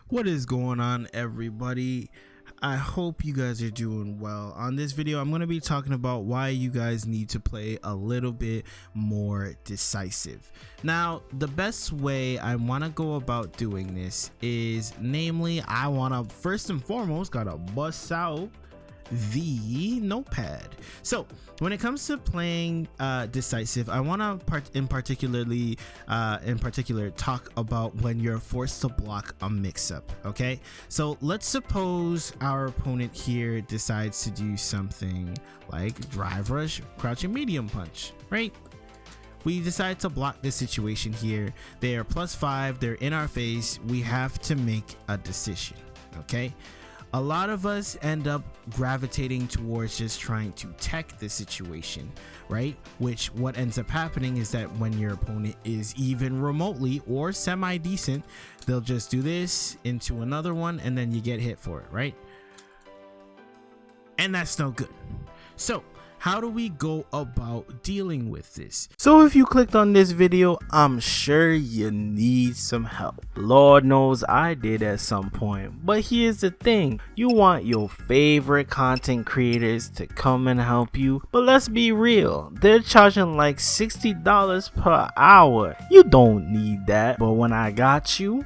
What is going on, everybody? I hope you guys are doing well. On this video, I'm going to be talking about why you guys need to play a little bit more decisive. Now, the best way I want to go about doing this is, namely, I want to first and foremost gotta bust out the notepad. So when it comes to playing decisive, I want to in particular talk about when you're forced to block a mix-up. Okay, so let's suppose our opponent here decides to do something like drive rush, crouching medium punch, right? We decide to block this situation here. They are +5, they're in our face. We have to make a decision. Okay, a lot of us end up gravitating towards just trying to tech the situation, right? Which what ends up happening is that when your opponent is even remotely or semi-decent, they'll just do this into another one and then you get hit for it, right? And that's no good. So how do we go about dealing with this? So if you clicked on this video, I'm sure you need some help. Lord knows I did at some point. But here's the thing, you want your favorite content creators to come and help you, but let's be real, they're charging like $60 per hour. You don't need that. But when I got you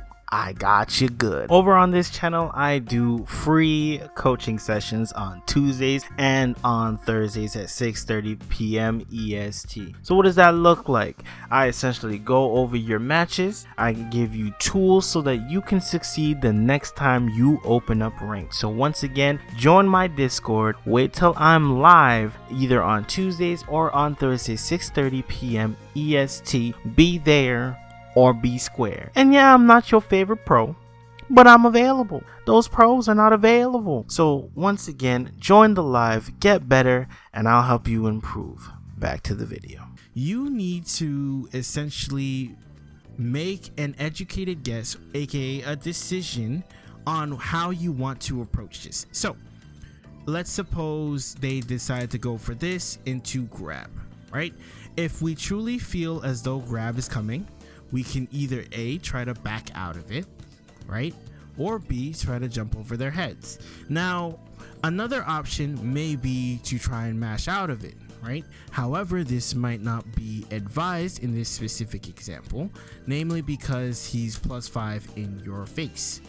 good. Over on this channel, I do free coaching sessions on Tuesdays and on Thursdays at 6:30 p.m. EST. So what does that look like? I essentially go over your matches. I give you tools so that you can succeed the next time you open up rank. So once again, join my Discord. Wait till I'm live either on Tuesdays or on Thursdays 6:30 p.m. EST. Be there or be square. And yeah, I'm not your favorite pro, but I'm available. Those pros are not available. So once again, join the live, get better, and I'll help you improve. Back to the video. You need to essentially make an educated guess, aka a decision, on how you want to approach this. So let's suppose they decide to go for this into grab, right? If we truly feel as though grab is coming, we can either A, try to back out of it, right? Or B, try to jump over their heads. Now, another option may be to try and mash out of it, right? However, this might not be advised in this specific example, namely because he's +5 in your face.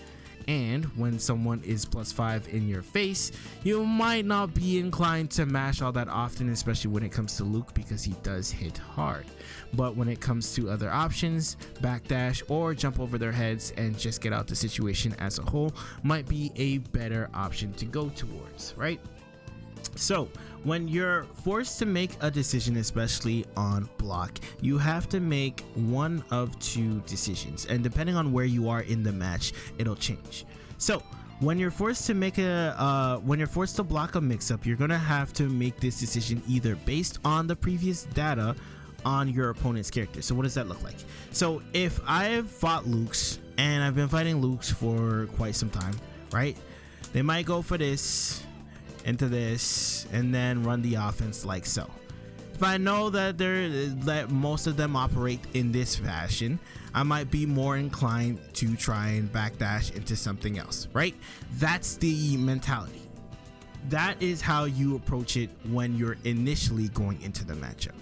And when someone is +5 in your face, you might not be inclined to mash all that often, especially when it comes to Luke, because he does hit hard. But when it comes to other options, backdash or jump over their heads and just get out the situation as a whole might be a better option to go towards, right? So when you're forced to make a decision, especially on block, you have to make one of two decisions, and depending on where you are in the match, it'll change. So when you're forced to make block a mix-up, you're gonna have to make this decision either based on the previous data on your opponent's character. So what does that look like? So if I've fought Lukes and I've been fighting Lukes for quite some time, right? They might go for this into this and then run the offense like so. If I know that most of them operate in this fashion, I might be more inclined to try and backdash into something else, right? That's the mentality. That is how you approach it when you're initially going into the matchup.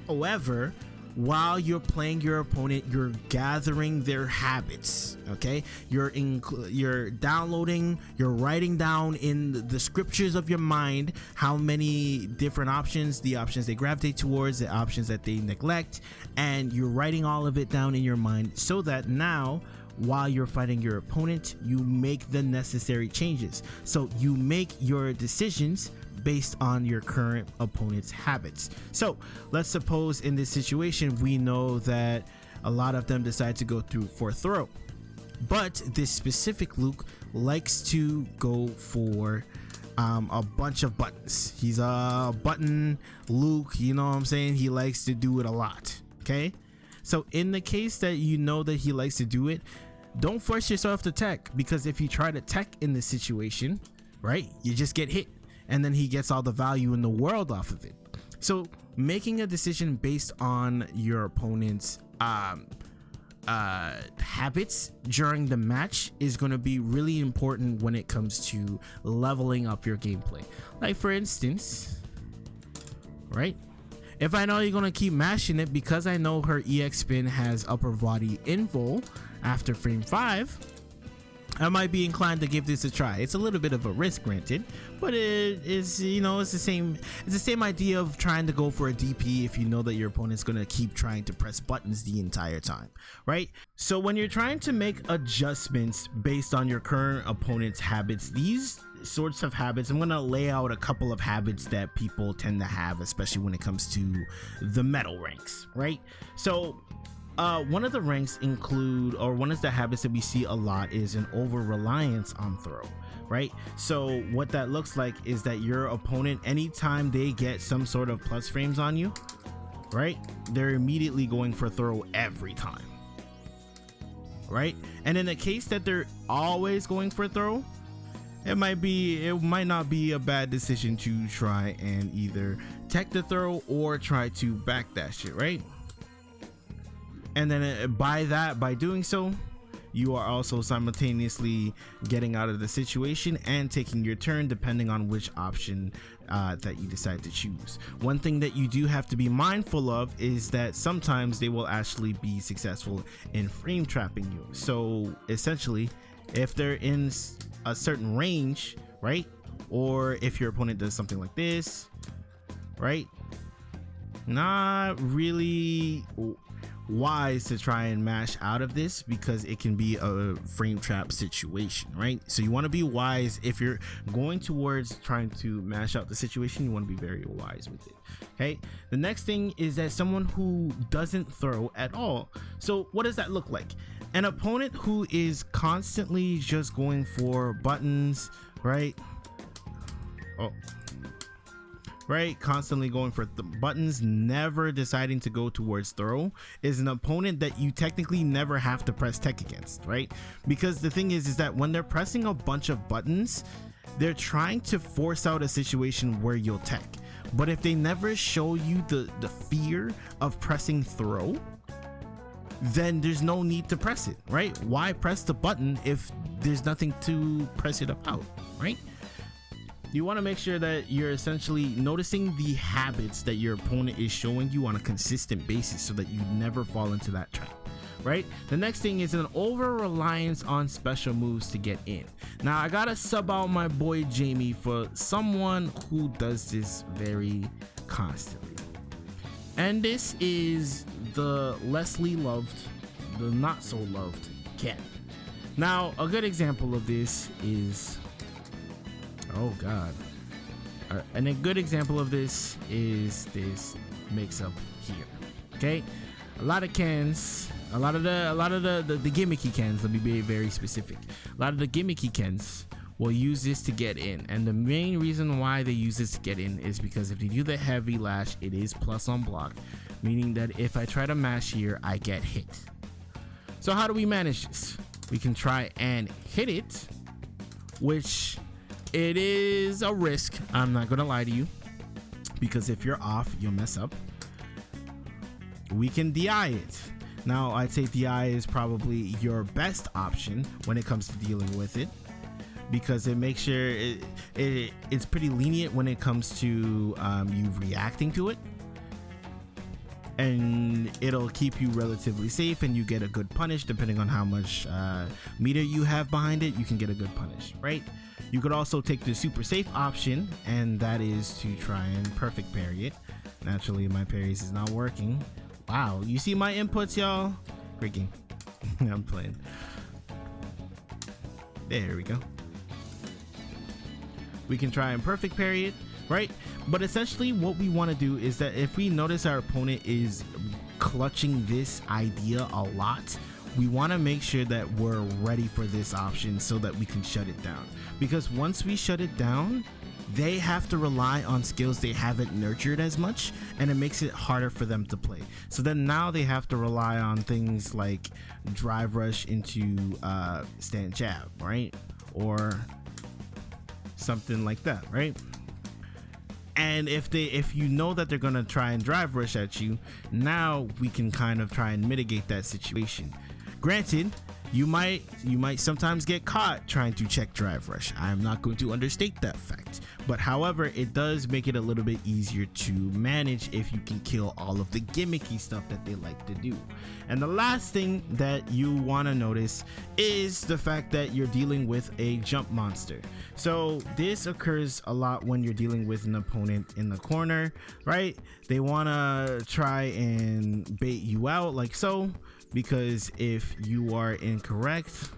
However, while you're playing your opponent, you're gathering their habits, okay? You're downloading, you're writing down in the scriptures of your mind how many different options, the options they gravitate towards, the options that they neglect, and you're writing all of it down in your mind so that now, while you're fighting your opponent, you make the necessary changes. So you make your decisions based on your current opponent's habits. So let's suppose in this situation, we know that a lot of them decide to go through for throw, but this specific Luke likes to go for a bunch of buttons. He's a button Luke, you know what I'm saying? He likes to do it a lot. Okay, so in the case that you know that he likes to do it, don't force yourself to tech, because if you try to tech in this situation, right, you just get hit, and then he gets all the value in the world off of it. So making a decision based on your opponent's habits during the match is going to be really important when it comes to leveling up your gameplay. Like for instance, right, if I know you're going to keep mashing it because I know her EX spin has upper body info after frame 5, I might be inclined to give this a try. It's a little bit of a risk, granted, but it is, you know, it's the same idea of trying to go for a DP if you know that your opponent's going to keep trying to press buttons the entire time, right? So when you're trying to make adjustments based on your current opponent's habits, these sorts of habits, I'm going to lay out a couple of habits that people tend to have, especially when it comes to the metal ranks, right? So one of the ranks include, or one of the habits that we see a lot is an over reliance on throw, right? So what that looks like is that your opponent, anytime they get some sort of plus frames on you, right, they're immediately going for throw every time, right? And in the case that they're always going for throw, it might not be a bad decision to try and either tech the throw or try to backdash it, right? And then by doing so, you are also simultaneously getting out of the situation and taking your turn depending on which option that you decide to choose. One thing that you do have to be mindful of is that sometimes they will actually be successful in frame trapping you. So essentially, if they're in a certain range, right, or if your opponent does something like this, right, not really wise to try and mash out of this because it can be a frame trap situation, right? So you want to be wise. If you're going towards trying to mash out the situation, you want to be very wise with it. Okay, the next thing is that someone who doesn't throw at all. So what does that look like? An opponent who is constantly just going for buttons, right? Constantly going for buttons, never deciding to go towards throw, is an opponent that you technically never have to press tech against, right? Because the thing is that when they're pressing a bunch of buttons, they're trying to force out a situation where you'll tech. But if they never show you the fear of pressing throw, then there's no need to press it, right? Why press the button if there's nothing to press it about, right? You want to make sure that you're essentially noticing the habits that your opponent is showing you on a consistent basis so that you never fall into that trap, right? The next thing is an over reliance on special moves to get in. Now I gotta sub out my boy Jamie for someone who does this very constantly, and this is the Leslie loved, the not so loved Ken. Now a good example of this is, oh god, and a good example of this is this mix up here. Okay, a lot of Kens, a lot of the gimmicky Kens, let me be very specific, a lot of the gimmicky Kens will use this to get in, and the main reason why they use this to get in is because if they do the heavy lash, it is plus on block, meaning that if I try to mash here, I get hit. So how do we manage this? We can try and hit it, which it is a risk, I'm not gonna lie to you, because if you're off, you'll mess up. We can DI it. Now I'd say DI is probably your best option when it comes to dealing with it, because it makes sure it's pretty lenient when it comes to you reacting to it, and it'll keep you relatively safe, and you get a good punish depending on how much meter you have behind it. You can get a good punish, right? You could also take the super safe option, and that is to try and perfect parry it. Naturally, my parries is not working. Wow, you see my inputs, y'all? Great game. I'm playing. There we go. We can try and perfect parry it, right? But essentially what we want to do is that if we notice our opponent is clutching this idea a lot, we want to make sure that we're ready for this option so that we can shut it down. Because once we shut it down, they have to rely on skills they haven't nurtured as much, and it makes it harder for them to play. So then now they have to rely on things like drive rush into stand jab, right? Or something like that, right? And if you know that they're gonna try and drive rush at you, now we can kind of try and mitigate that situation. Granted, you might sometimes get caught trying to check drive rush. I am not going to understate that fact, but however, it does make it a little bit easier to manage if you can kill all of the gimmicky stuff that they like to do. And the last thing that you want to notice is the fact that you're dealing with a jump monster. So this occurs a lot when you're dealing with an opponent in the corner, right? They want to try and bait you out like so, because if you are incorrect,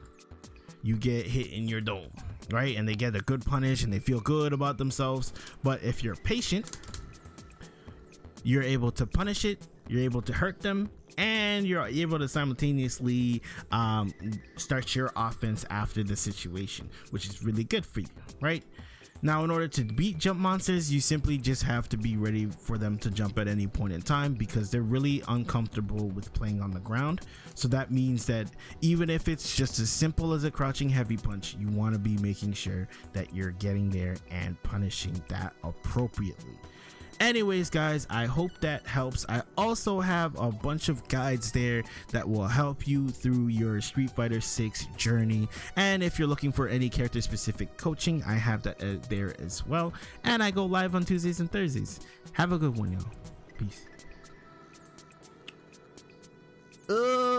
you get hit in your dome, right? And they get a good punish and they feel good about themselves. But if you're patient, you're able to punish it, you're able to hurt them, and you're able to simultaneously start your offense after the situation, which is really good for you, right? Now, in order to beat jump monsters, you simply just have to be ready for them to jump at any point in time, because they're really uncomfortable with playing on the ground. So that means that even if it's just as simple as a crouching heavy punch, you want to be making sure that you're getting there and punishing that appropriately. Anyways, guys, I hope that helps. I also have a bunch of guides there that will help you through your Street Fighter 6 journey. And if you're looking for any character specific coaching, I have that there as well. And I go live on Tuesdays and Thursdays. Have a good one, y'all. Peace.